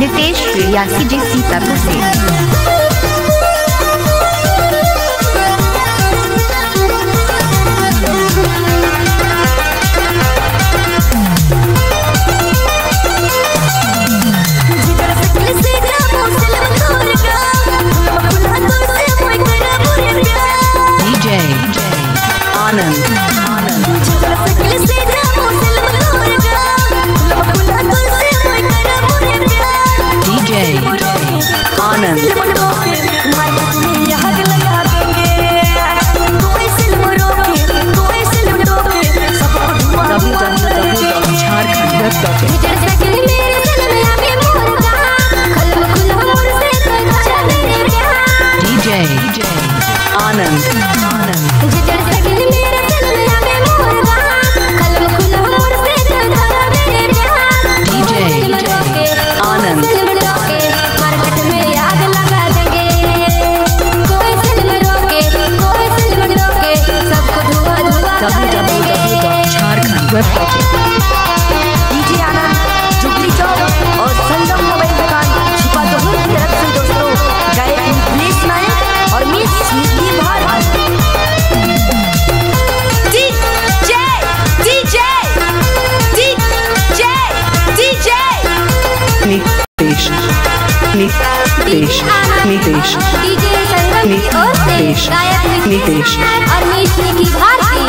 नितेश रियासी जी सीतापुर से। डीजे आनंद जुगली चौक और संगम मोबाइल दुकान छिपा दोहर की तरफ से दोस्तों गायक मिथिलेश नायक और miss Smriti Bharat. DJ DJ DJ DJ Nitesh Nitesh Nitesh DJ Sangam की ओर से गायक नितेश और मिस स्मृति भारती।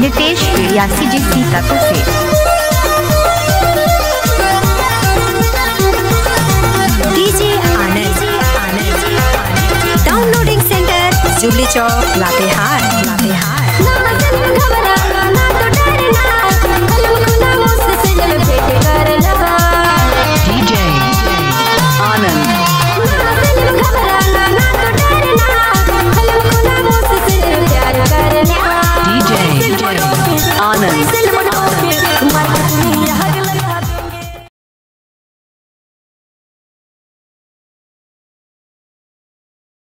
नितेश रियासी जी सीतापुर से। DJ Anand downloading centre Jugli Chowk Latehar.